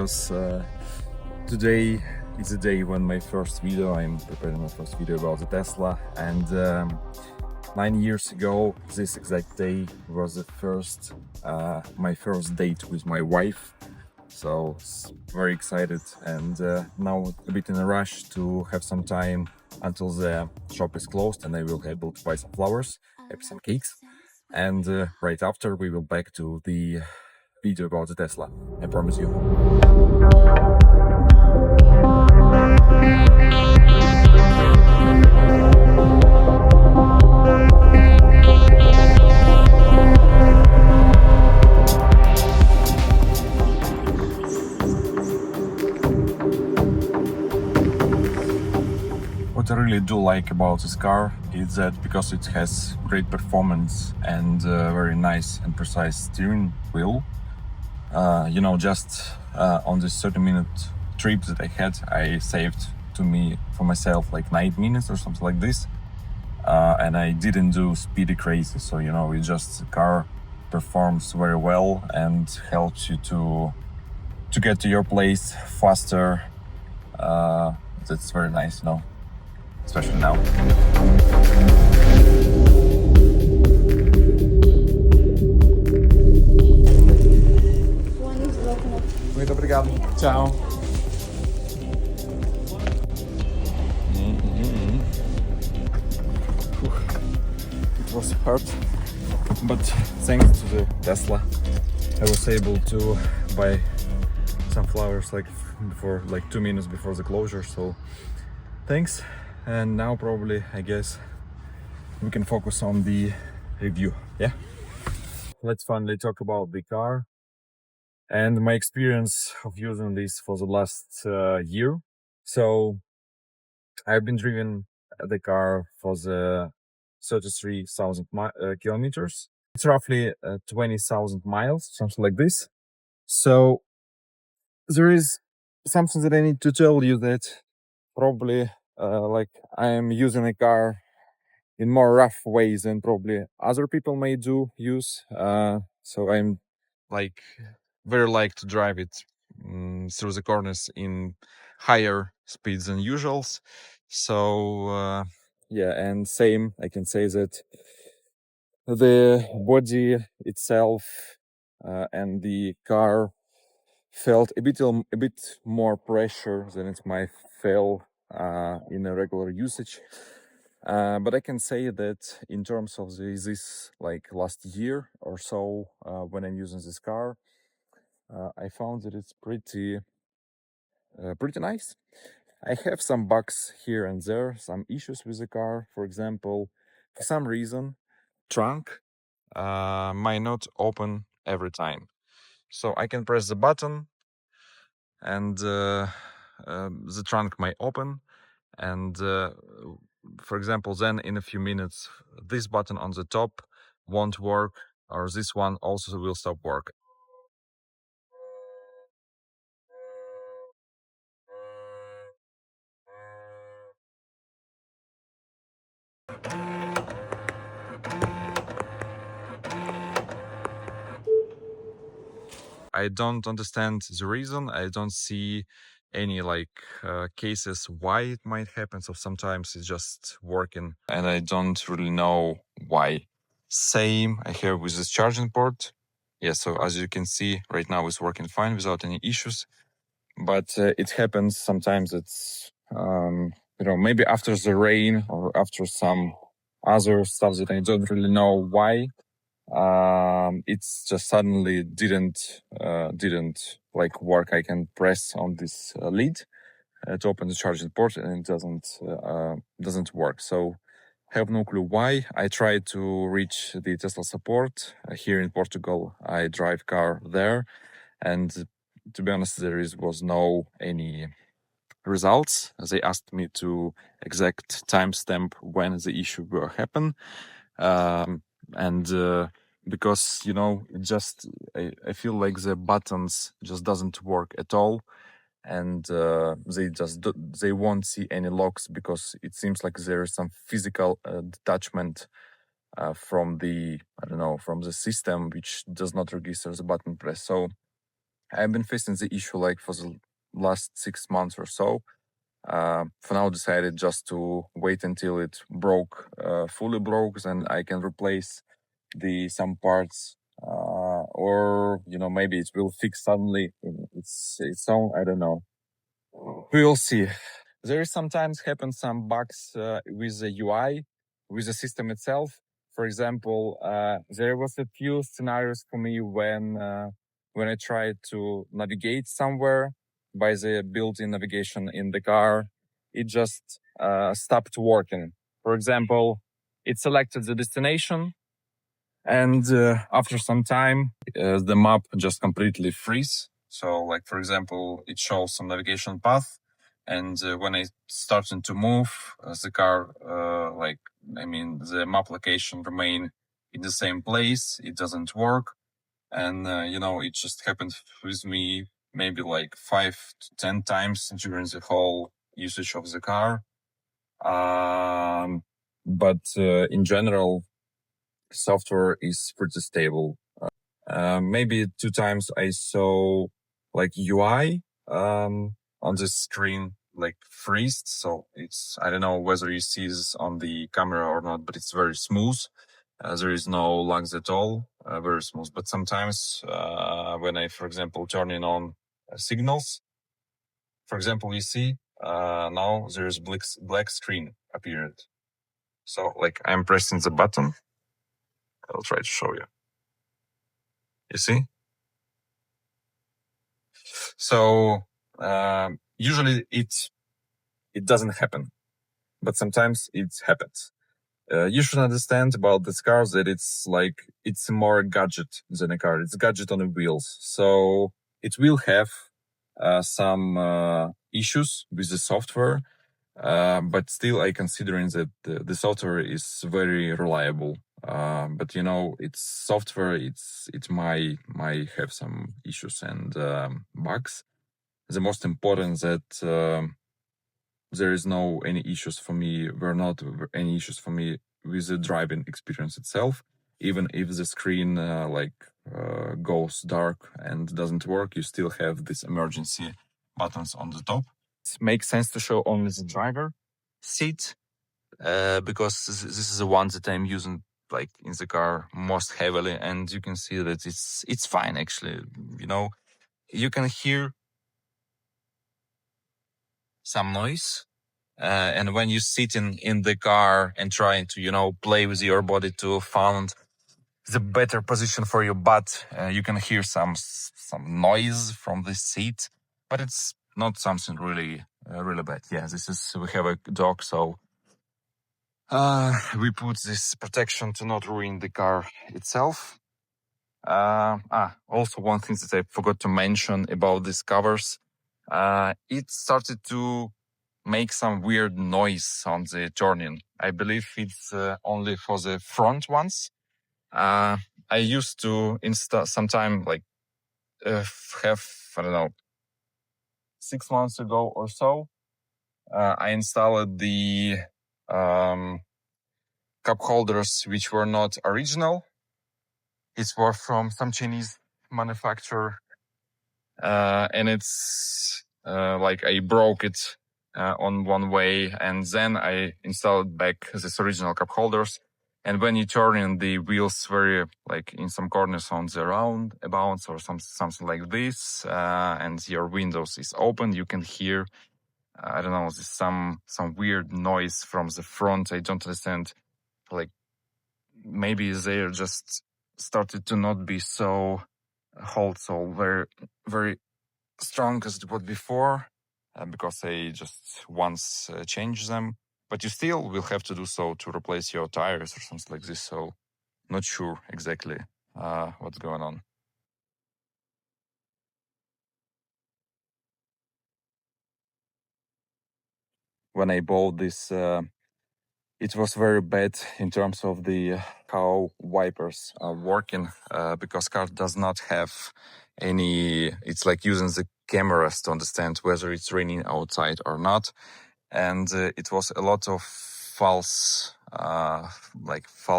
because today is the day when I'm preparing my first video about the Tesla, and 9 years ago this exact day was my first date with my wife. So very excited, and now a bit in a rush to have some time until the shop is closed and I will be able to buy some flowers, maybe some cakes, and right after we will back to the video about the Tesla, I promise you. What I really do like about this car is that because it has great performance and very nice and precise steering wheel, just on this 30-minute trip that I had, I saved for myself like 9 minutes or something like this, and I didn't do speedy crazy. So it just the car performs very well and helps you to get to your place faster. That's very nice, especially now. Muito obrigado. Ciao. It was hard, but thanks to the Tesla, I was able to buy some flowers like 2 minutes before the closure. So thanks. And now probably, I guess, we can focus on the review. Yeah, let's finally talk about the car and my experience of using this for the last year. So I've been driving the car for the 33,000 kilometers. It's roughly 20,000 miles, something like this. So there is something that I need to tell you, that probably I am using a car in more rough ways than probably other people may use. So I'm very like to drive it through the corners in higher speeds than usuals. So yeah, and same, I can say that the body itself and the car felt a bit more pressure than it might feel in a regular usage. But I can say that in terms of this last year or so, when I'm using this car, I found that it's pretty nice. I have some bugs here and there, some issues with the car. For example, for some reason, trunk might not open every time. So I can press the button and the trunk might open, and for example, then in a few minutes this button on the top won't work, or this one also will stop working. I don't understand the reason. I don't see any cases why it might happen. So sometimes it's just working and I don't really know why. Same I have with this charging port. Yeah, so as you can see right now it's working fine without any issues. But it happens sometimes. It's maybe after the rain or after some other stuff that I don't really know why. It's just suddenly didn't work. I can press on this lid to open the charging port and it doesn't work. So I have no clue why. I tried to reach the Tesla support here in Portugal. I drive car there, and to be honest, was no any results. They asked me to exact timestamp when the issue will happen, and because I feel like the buttons just doesn't work at all, and they won't see any locks because it seems like there is some physical detachment from the system, which does not register the button press. So I've been facing the issue like for the last 6 months or so. For now, decided just to wait until it broke, fully broke, then I can replace some parts, or maybe it will fix suddenly in its own. I don't know. We will see. There is sometimes happen some bugs with the UI, with the system itself. For example, there was a few scenarios for me when I tried to navigate somewhere by the built-in navigation in the car. It just stopped working. For example, it selected the destination, and after some time, the map just completely freeze. So, like for example, it shows some navigation path, and when I started to move, the car, the map location remain in the same place. It doesn't work, and it just happened with me maybe like 5 to 10 times during the whole usage of the car. But in general, software is pretty stable. Maybe 2 times I saw like UI on the screen like freezed. So I don't know whether you see this on the camera or not, but it's very smooth. There is no lags at all, very smooth. But sometimes when I, for example, turn on signals, for example, you see now there's black screen appeared. So like I'm pressing the button. I'll try to show you. You see? So usually it doesn't happen, but sometimes it happens. You should understand about this car that it's more a gadget than a car. It's a gadget on the wheels. So it will have some issues with the software, but still I considering that the software is very reliable. But it's software. It might have some issues and bugs. The most important that there is no any issues for me. Were not any issues for me with the driving experience itself. Even if the screen goes dark and doesn't work, you still have this emergency buttons on the top. It makes sense to show only the driver seat because this is the one that I'm using like in the car most heavily, and you can see that it's fine actually. You can hear some noise. And when you sit in the car and trying to, play with your body to find the better position for your butt, you can hear some noise from the seat, but it's not something really bad. Yeah, we have a dog, so we put this protection to not ruin the car itself. Also one thing that I forgot to mention about these covers, it started to make some weird noise on the turning. I believe it's only for the front ones. I used to install sometime I don't know, 6 months ago or so. I installed the cup holders which were not original. It was from some Chinese manufacturer, and it's I broke it on one way, and then I installed back this original cup holders. And when you turn in the wheels very in some corners on the roundabouts or something like this, and your windows is open, you can hear I don't know, some weird noise from the front. I don't understand. Maybe they just started to not be so very very strong as it was before, because I just once changed them. But you still will have to do so to replace your tires or something like this. So not sure exactly what's going on. When I bought this, it was very bad in terms of the how wipers are working, because car does not have any. It's like using the cameras to understand whether it's raining outside or not, and it was a lot of false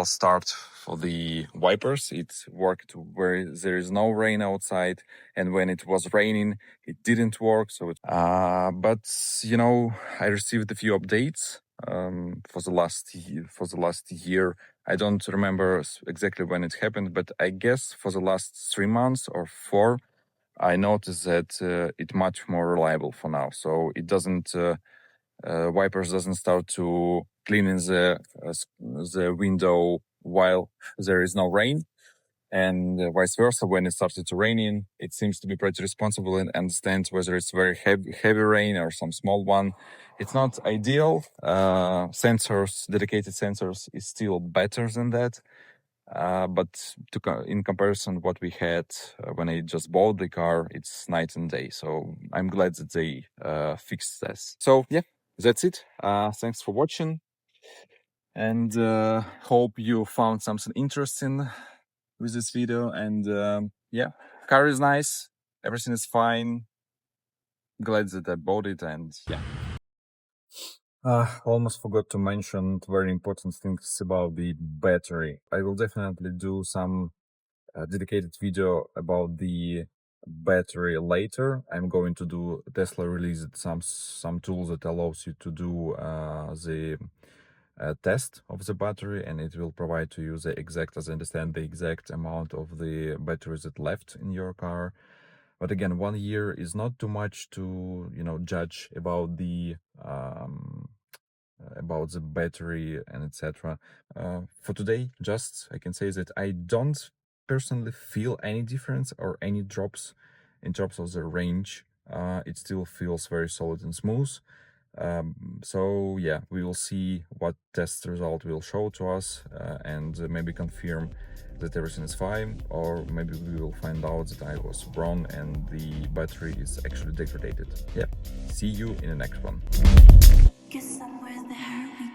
start for the wipers. It worked where there is no rain outside, and when it was raining, it didn't work. So, but you know, I received a few updates for the last year. I don't remember exactly when it happened, but I guess for the last 3 months or 4, I noticed that it's much more reliable for now. So it doesn't. Wipers doesn't start to cleaning the window while there is no rain, and vice versa. When it started to raining, it seems to be pretty responsible and understands whether it's very heavy rain or some small one. It's not ideal. Dedicated sensors is still better than that. But in comparison, what we had when I just bought the car, it's night and day. So I'm glad that they fixed this. So yeah, that's it. Thanks for watching, and hope you found something interesting with this video. And yeah, car is nice. Everything is fine. Glad that I bought it, and yeah. Almost forgot to mention very important things about the battery. I will definitely do some dedicated video about the battery later. I'm going to do Tesla released some tools that allows you to do the test of the battery, and it will provide to you the exact, as I understand, the exact amount of the batteries that left in your car. But again, 1 year is not too much to judge about the battery and etc. For today, just I can say that I don't personally feel any difference or any drops in terms of the range. It still feels very solid and smooth. So yeah, we will see what test result will show to us, and maybe confirm that everything is fine, or maybe we will find out that I was wrong and the battery is actually degraded. Yeah, see you in the next one. Guess somewhere there